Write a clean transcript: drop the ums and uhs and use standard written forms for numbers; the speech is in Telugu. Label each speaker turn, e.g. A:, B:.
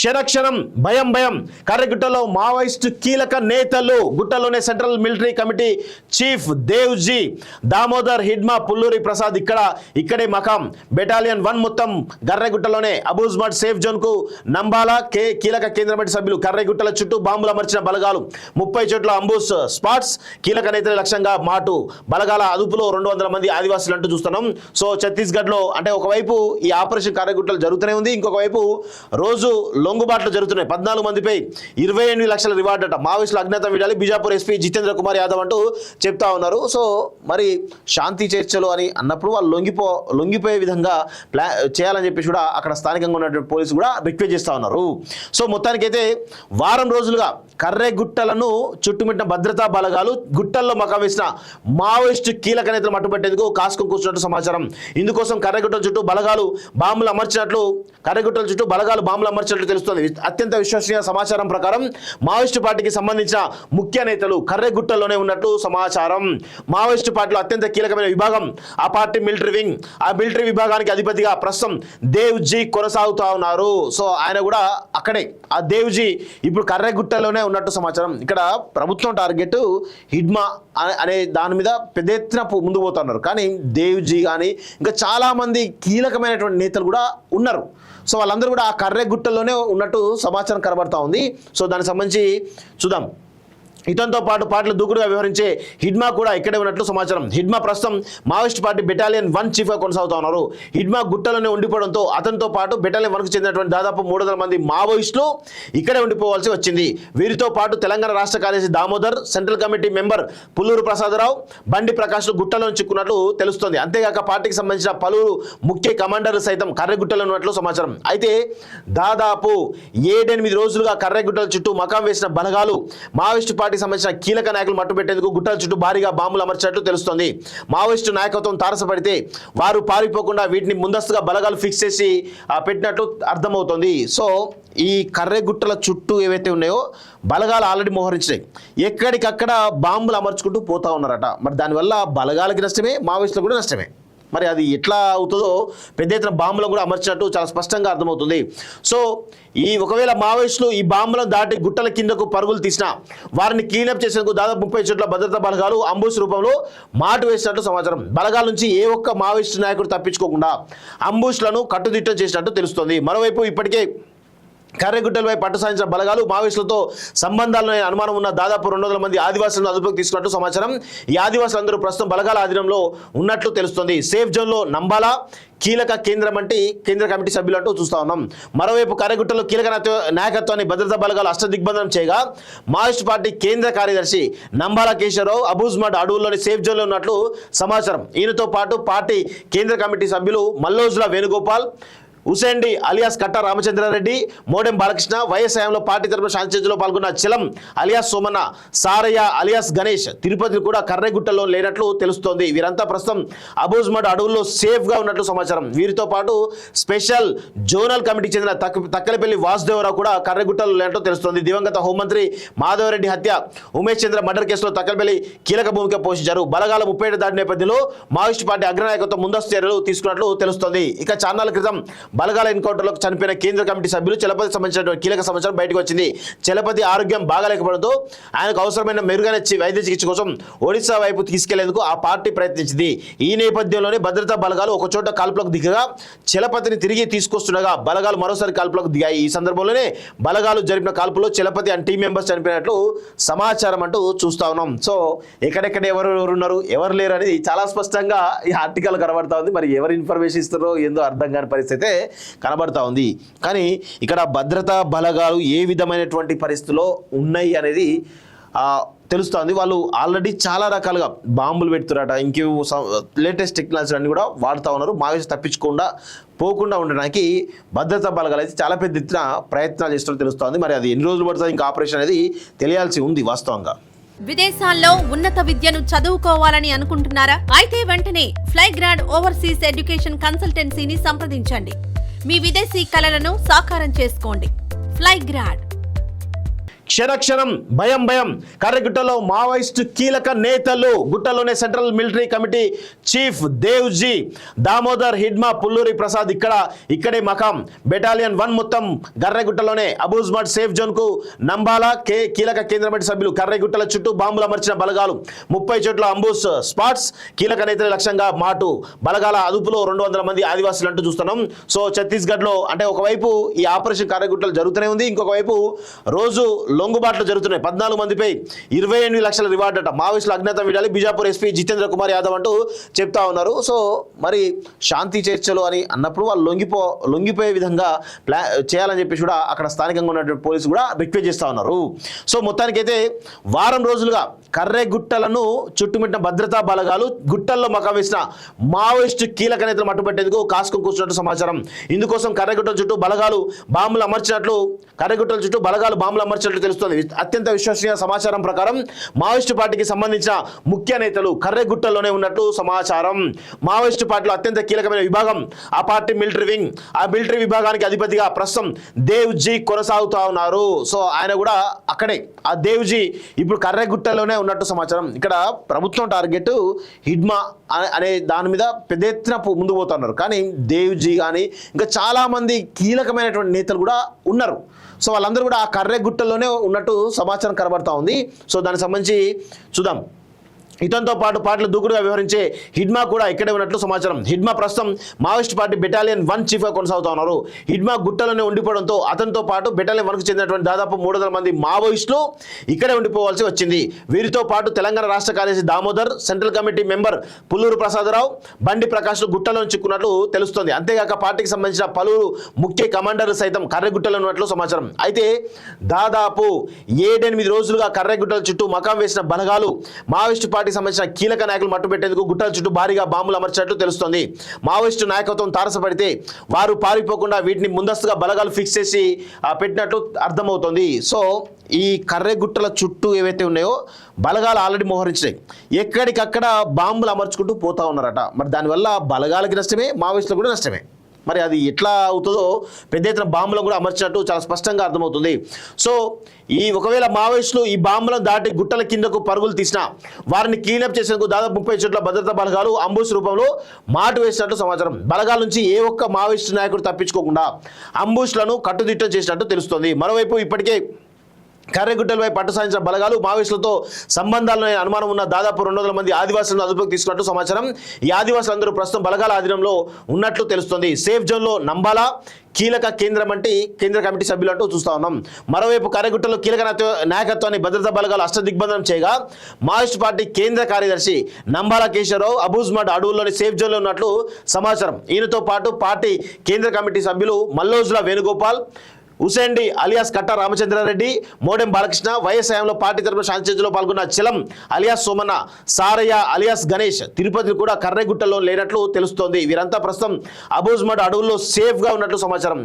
A: క్షణక్షణం భయం భయం. కర్రెగుట్టలో మావోయిస్టు కీలక నేతలు. గుట్టలోనే central military committee chief Devji Damodar Hidma Pulluri Prasad ఇక్కడే మకాం. బెటాలియన్ 1 మొత్తం కర్రెగుట్టలోనే. అబూజ్మడ్ సేఫ్ జోన్ కు నంబాలా కీలక కేంద్ర కమిటీ సభ్యులు. కర్రెగుట్టల చుట్టూ బాంబులు అమర్చిన బలగాలు. 30 చోట్ల అంబుష్ స్పాట్స్. కీలక నేతల లక్ష్యంగా మాటు. బలగాల అదుపులో 200 మంది ఆదివాసులు అంటూ చూస్తున్నాం. సో ఛత్తీస్గఢ్ లో అంటే ఒకవైపు ఈ ఆపరేషన్ కర్రెగుట్టలు జరుగుతూనే ఉంది, ఇంకొక వైపు రోజు లొంగుబాట్లు జరుగుతున్నాయి. 14 మందిపై 28 లక్షల రివార్డ్ అట. మావోయిస్టులు అజ్ఞాతం వీడాలి. బీజాపూర్ ఎస్పీ జితేంద్ర కుమార్ యాదవ్ అంటూ చెప్తా ఉన్నారు. సో మరి శాంతి చర్చలు అని అన్నప్పుడు వాళ్ళు లొంగిపోయే విధంగా చేయాలని చెప్పేసి కూడా అక్కడ స్థానికంగా ఉన్నటువంటి పోలీసులు కూడా రిక్వెస్ట్ చేస్తూ ఉన్నారు. సో మొత్తానికైతే వారం రోజులుగా కర్రెగుట్టలను చుట్టుముట్టిన భద్రతా బలగాలు గుట్టల్లో మకా వేసిన మావోయిస్టు కీలక నేతలు మట్టుపెట్టేందుకు కాసుకొని కూర్చున్నట్టు సమాచారం. ఇందుకోసం కర్రెగుట్టల చుట్టూ బలగాలు బాంబులు అమర్చినట్లు తెలుస్తోంది. అత్యంత విశ్వసనీయ సమాచారం ప్రకారం మావోయిస్టు పార్టీకి సంబంధించిన ముఖ్య నేతలు కర్రెగుట్టల్లోనే ఉన్నట్టు సమాచారం. మావోయిస్టు పార్టీలో అత్యంత కీలకమైన విభాగం ఆ పార్టీ మిలిటరీ వింగ్. ఆ మిలిటరీ విభాగానికి అధిపతిగా ప్రస్తుతం దేవ్జీ కొనసాగుతా ఉన్నారు. సో ఆయన కూడా అక్కడే. ఆ దేవ్జీ ఇప్పుడు కర్రెగుట్టలోనే ఉన్నట్టు సమాచారం. ఇక్కడ ప్రభుత్వం టార్గెట్ హిడ్మా అనే దాని మీద పెద్ద ఎత్తున ముందుకు పోతున్నారు. కానీ దేవ్జీ కానీ ఇంకా చాలా మంది కీలకమైనటువంటి నేతలు కూడా ఉన్నారు. సో వాళ్ళందరూ కూడా ఆ కర్రెగుట్టలోనే ఉన్నట్టు సమాచారం కనబడతా ఉంది. సో దానికి సంబంధించి చూద్దాం. ఇతనితో పాటు పార్టీలు దూకుడుగా వ్యవహరించే హిడ్మా కూడా ఇక్కడే ఉన్నట్లు సమాచారం. హిడ్మా ప్రస్తుతం మావోయిస్ట్ పార్టీ బెటాలియన్ 1 చీఫ్గా కొనసాగుతా ఉన్నారు. హిడ్మా గుట్టలోనే ఉండిపోవడంతో అతనితో పాటు బెటాలియన్ 1కు చెందినటువంటి దాదాపు 300 మంది మావోయిస్టులు ఇక్కడే ఉండిపోవాల్సి వచ్చింది. వీరితో పాటు తెలంగాణ రాష్ట్ర కార్యదర్శి Damodar, central committee member Pulluru Prasadarao, బండి ప్రకాష్లు గుట్టలో చిక్కున్నట్లు తెలుస్తోంది. అంతేగాక పార్టీకి సంబంధించిన పలువురు ముఖ్య కమాండర్లు సైతం కర్రెగుట్టలో ఉన్నట్లు సమాచారం. అయితే దాదాపు 7-8 రోజులుగా కర్రెగుట్టల చుట్టూ మకాం వేసిన బలగాలు మావోయిస్టు పార్టీ సంబంధించిన కీలక నాయకులు మట్టుపెట్టేందుకు గుట్టల చుట్టూ భారీగా బాంబులు అమర్చినట్లు తెలుస్తోంది. మావోయిస్టు నాయకత్వం తారసపడితే వారు పారిపోకుండా వీటిని ముందస్తుగా బలగాలు ఫిక్స్ చేసి పెట్టినట్లు అర్థమవుతోంది. సో ఈ కర్రెగుట్టల చుట్టూ ఏవైతే ఉన్నాయో బలగాలు ఆల్రెడీ మోహరించినాయి. ఎక్కడికక్కడ బాంబులు అమర్చుకుంటూ పోతా ఉన్నారట. మరి దానివల్ల బలగాలకి నష్టమే, మావోయిస్టులకు కూడా నష్టమే. మరి అది ఎట్లా అవుతుందో పెద్ద ఎత్తున బాంబులను కూడా అమర్చినట్టు చాలా స్పష్టంగా అర్థమవుతుంది. సో ఒకవేళ మావోయిస్టులు ఈ బాంబులను దాటి గుట్టల కిందకు పరుగులు తీసినా వారిని క్లీనప్ చేసేందుకు దాదాపు 30 చోట్ల భద్రతా బలగాలు అంబుష్ రూపంలో మాటు వేసినట్టు సమాచారం. బలగాల నుంచి ఏ ఒక్క మావోయిస్టు నాయకుడు తప్పించుకోకుండా అంబుష్లను కట్టుదిట్టం చేసినట్టు తెలుస్తోంది. మరోవైపు ఇప్పటికే కర్రెగుట్టలపై పట్టు సాధించిన బలగాలు మావోయిస్టులతో సంబంధాలను అనుమానం ఉన్న దాదాపు 200 మంది ఆదివాసులను అదుపులోకి తీసుకున్నట్టు సమాచారం. ఈ ఆదివాసులందరూ ప్రస్తుతం బలగాల ఆధీనంలో ఉన్నట్లు తెలుస్తోంది. సేఫ్ జోన్లో నంబాలా కీలక కేంద్ర కమిటీ సభ్యులు అంటూ చూస్తా ఉన్నాం. మరోవైపు కర్రెగుట్టలో కీలక నాయకత్వాన్ని భద్రతా బలగాలు అష్టదిగ్బంధనం చేయగా మావోయిస్ట్ పార్టీ కేంద్ర కార్యదర్శి నంబాలా కేశవరావు అబూజ్మడ్ అడవుల్లోని సేఫ్ జోన్లో ఉన్నట్లు సమాచారం. ఈయనతో పాటు పార్టీ కేంద్ర కమిటీ సభ్యులు మల్లోజుల వేణుగోపాల్, హుసేండి అలియాస్ కట్ట రామచంద్రారెడ్డి, మోడెం బాలకృష్ణ, వైఎస్ హయాంలో పార్టీ తరపున శాంతి చర్చలో పాల్గొన్న చిలం అలియాస్ సోమన్న, సారయ్య అలియాస్ గణేష్ తిరుపతి కూడా కర్రెగుట్టలో లేనట్లు తెలుస్తోంది. వీరంతా ప్రస్తుతం అబూజ్మడ్ అడవుల్లో సేఫ్గా ఉన్నట్లు సమాచారం. వీరితో పాటు స్పెషల్ జోనల్ కమిటీకి చెందిన తక్కలపల్లి వాసుదేవరావు కూడా కర్రెగుట్టలో లేనట్లు తెలుస్తోంది. దివంగత హోంమంత్రి మాధవరెడ్డి హత్య, ఉమేష్ చంద్ర మర్డర్ కేసులో తక్కలపల్లి కీలక భూమిక పోషించారు. బలగాల 37 దాటి నేపథ్యంలో మావోయిస్ట్ పార్టీ అగ్రనాయకత్వం ముందస్తు చర్యలు తీసుకున్నట్లు తెలుస్తోంది. ఇక చాన్నాళ్ళ క్రితం బలగాల ఎన్కౌంటర్లో చనిపోయిన కేంద్ర కమిటీ సభ్యులు చలపతి సంబంధించిన కీలక సమాచారం బయటకు వచ్చింది. చలపతి ఆరోగ్యం బాగాలేకపోవడంతో ఆయనకు అవసరమైన మెరుగైన వైద్య చికిత్స కోసం ఒడిశా వైపు తీసుకెళ్లేందుకు ఆ పార్టీ ప్రయత్నించింది. ఈ నేపథ్యంలోనే భద్రతా బలగాలు ఒక చోట కాల్పులకు దిగగా చలపతిని తిరిగి తీసుకొస్తుండగా బలగాలు మరోసారి కాల్పులకు దిగాయి. ఈ సందర్భంలోనే బలగాలు జరిపిన కాల్పులో చలపతి అండ్ టీం మెంబర్స్ చనిపోయినట్లు సమాచారం అంటూ చూస్తా ఉన్నాం. సో ఎక్కడెక్కడ ఎవరు ఉన్నారు, ఎవరు లేరు అనేది చాలా స్పష్టంగా ఈ ఆర్టికల్ కనబడతా ఉంది. మరి ఎవరు ఇన్ఫర్మేషన్ ఇస్తారో ఏందో అర్థం కాని పరిస్థితి కనబడతా ఉంది. కానీ ఇక్కడ భద్రతా బలగాలు ఏ విధమైనటువంటి పరిస్థితుల్లో ఉన్నాయి అనేది తెలుస్తోంది. వాళ్ళు ఆల్రెడీ చాలా రకాలుగా బాంబులు పెడుతున్నారట. ఇంకేవో లేటెస్ట్ టెక్నాలజీ అన్ని కూడా వాడుతూ ఉన్నారు. మావోయిస్టులు తప్పించకుండా పోకుండా ఉండడానికి భద్రతా బలగాలు అయితే చాలా పెద్ద ఎత్తున ప్రయత్నాలు చేస్తున్నట్టు తెలుస్తోంది. మరి అది ఎన్ని రోజులు పడుతుంది ఇంకా ఆపరేషన్ అనేది తెలియాల్సి ఉంది వాస్తవంగా.
B: విదేశాల్లో ఉన్నత విద్యను చదువుకోవాలని అనుకుంటున్నారా? అయితే వెంటనే ఫ్లైగ్రాడ్ ఓవర్సీస్ ఎడ్యుకేషన్ కన్సల్టెన్సీని సంప్రదించండి. మీ విదేశీ కలలను సాకారం చేసుకోండి. ఫ్లైగ్రాడ్.
A: క్షణక్షణం భయం భయం కర్రెగుట్టలో మావోయిస్టు కీలక నేతలు గుట్టలోనే central military committee chief Devji Damodar Hidma Pulluri Prasad ఇక్కడే మకాం బెటాలియన్ 1 మొత్తం కర్రెగుట్టలోనే అబూజ్మడ్ సేఫ్ జోన్ కు నంబాలా కీలక కేంద్ర కమిటీ సభ్యులు కర్రెగుట్టల చుట్టూ బాంబులు అమర్చిన బలగాలు 30 చోట్ల అంబుస్ స్పాట్స్ కీలక నేతల లక్ష్యంగా మాటు బలగాల అదుపులో 200 మంది ఆదివాసులు అంటూ చూస్తున్నాం. సో ఛత్తీస్గఢ్ లో అంటే ఒకవైపు ఈ ఆపరేషన్ కర్రెగుట్టలు జరుగుతూనే ఉంది, ఇంకొక వైపు రోజు లొంగుబాట్లు జరుగుతున్నాయి. 14 మందిపై 28 లక్షల రివార్డ్ అట. మావోయిస్టులు అజ్ఞాతం వీడాలి బీజాపూర్ ఎస్పీ జితేంద్ర కుమార్ యాదవ్ అంటూ చెప్తా ఉన్నారు. సో మరి శాంతి చర్చలు అని అన్నప్పుడు వాళ్ళు లొంగిపోయే విధంగా చేయాలని చెప్పి కూడా అక్కడ స్థానికంగా ఉన్నటువంటి పోలీసులు కూడా రిక్వెస్ట్ చేస్తూ ఉన్నారు. సో మొత్తానికైతే వారం రోజులుగా కర్రెగుట్టలను చుట్టుముట్టిన భద్రతా బలగాలు గుట్టల్లో మకాం వేసిన మావోయిస్టు కీలక నేతలు మట్టుబట్టేందుకు కాసుకొని కూర్చున్నట్టు సమాచారం. ఇందుకోసం కర్రెగుట్టల చుట్టూ బలగాలు బాంబులు అమర్చినట్లు తెలుస్తోంది. అత్యంత విశ్వసనీయ సమాచారం ప్రకారం మావోయిస్టు పార్టీకి సంబంధించిన ముఖ్య నేతలు కర్రెగుట్టలోనే ఉన్నట్టు సమాచారం. మావోయిస్టు పార్టీలో అత్యంత కీలకమైన విభాగం ఆ పార్టీ మిలిటరీ వింగ్. ఆ మిలిటరీ విభాగానికి అధిపతిగా ప్రస్తుతం దేవ్జీ కొనసాగుతా ఉన్నారు. సో ఆయన కూడా అక్కడే ఆ దేవ్జీ ఇప్పుడు కర్రెగుట్టలోనే ఉన్నట్టు సమాచారం. ఇక్కడ ప్రభుత్వం టార్గెట్ హిడ్మా అనే దాని మీద పెద్ద ఎత్తున ముందుకు పోతున్నారు. కానీ దేవ్జీ కానీ ఇంకా చాలా మంది కీలకమైనటువంటి నేతలు కూడా ఉన్నారు. సో వాళ్ళందరూ కూడా ఆ కర్రెగుట్టలోనే ఉన్నట్టు సమాచారం కనబడతా ఉంది. సో దానికి సంబంధించి చూద్దాం. ఇతనితో పాటు పార్టీలు దూకుడుగా వ్యవహరించే హిడ్మా కూడా ఇక్కడే ఉన్నట్లు సమాచారం. హిడ్మా ప్రస్తుతం మావోయిస్ట్ పార్టీ బెటాలియన్ 1 చీఫ్గా కొనసాగుతా ఉన్నారు. హిడ్మా గుట్టలోనే ఉండిపోవడంతో అతనితో పాటు బెటాలియన్ 1కు చెందినటువంటి దాదాపు 300 మంది మావోయిస్టులు ఇక్కడే ఉండిపోవాల్సి వచ్చింది. వీరితో పాటు తెలంగాణ రాష్ట్ర కార్యదర్శి Damodar, central committee member Pulluru Prasadarao, బండి ప్రకాష్లు గుట్టలో చిక్కున్నట్లు తెలుస్తోంది. అంతేగాక పార్టీకి సంబంధించిన పలువురు ముఖ్య కమాండర్లు సైతం కర్రెగుట్టలో ఉన్నట్లు సమాచారం. అయితే దాదాపు 7-8 రోజులుగా కర్రెగుట్టల చుట్టూ మకాం వేసిన బలగాలు మావోయిస్టు పార్టీకి సంబంధించిన కీలక నాయకులు మట్టుపెట్టేందుకు గుట్టల చుట్టూ భారీగా బాంబులు అమర్చినట్లు తెలుస్తోంది. మావోయిస్టు నాయకత్వం తారసపడితే వారు పారిపోకుండా వీటిని ముందస్తుగా బలగాలు ఫిక్స్ చేసి పెట్టినట్లు అర్థమవుతోంది. సో ఈ కర్రెగుట్టల చుట్టూ ఏవైతే ఉన్నాయో బలగాలు ఆల్రెడీ మోహరించినాయి. ఎక్కడికక్కడ బాంబులు అమర్చుకుంటూ పోతా ఉన్నారట. మరి దానివల్ల బలగాలకి నష్టమే, మావోయిస్టులకు కూడా నష్టమే. మరి అది ఎట్లా అవుతుందో పెద్ద ఎత్తున బాంబులను కూడా అమర్చినట్టు చాలా స్పష్టంగా అర్థమవుతుంది. సో ఒకవేళ మావోయిస్టులు ఈ బాంబులను దాటి గుట్టల కిందకు పరుగులు తీసినా వారిని క్లీనప్ చేసేందుకు దాదాపు 30 చోట్ల భద్రతా బలగాలు అంబుస్ రూపంలో మాటు వేసినట్టు సమాచారం. బలగాల నుంచి ఏ ఒక్క మావోయిస్టు నాయకుడు తప్పించుకోకుండా అంబుస్లను కట్టుదిట్టం చేసినట్టు తెలుస్తోంది. మరోవైపు ఇప్పటికే కర్రెగుట్టలపై పట్టు సాధించిన బలగాలు మావోయిస్టులతో సంబంధాలను అనుమానం ఉన్న దాదాపు 200 మంది ఆదివాసులను అదుపులోకి తీసుకున్నట్టు సమాచారం. ఈ ఆదివాసులందరూ ప్రస్తుతం బలగాల ఆధీనంలో ఉన్నట్లు తెలుస్తోంది. సేఫ్ జోన్లో నంబాలా కీలక కేంద్ర కమిటీ సభ్యులు అంటూ చూస్తా ఉన్నాం. మరోవైపు కర్రెగుట్టలో కీలక నాయకత్వాన్ని భద్రతా బలగాలు అష్టదిగ్బంధనం చేయగా మావోయిస్టు పార్టీ కేంద్ర కార్యదర్శి నంబాలా కేశవరావు అబూజ్మడ్ అడవుల్లోని సేఫ్ జోన్లో ఉన్నట్లు సమాచారం. ఈయనతో పాటు పార్టీ కేంద్ర కమిటీ సభ్యులు మల్లోజుల వేణుగోపాల్, హుసేండి అలియాస్ కట్ట రామచంద్రారెడ్డి, మోడెం బాలకృష్ణ, వైఎస్ హయాంలో పార్టీ తరపున శాంతి చర్చలో పాల్గొన్న చిలం అలియాస్ సోమన్న, సారయ్య అలియాస్ గణేష్ తిరుపతి కూడా కర్రెగుట్టలో లేనట్లు తెలుస్తోంది. వీరంతా ప్రస్తుతం అబూజ్మడ్ అడవుల్లో సేఫ్గా ఉన్నట్లు సమాచారం.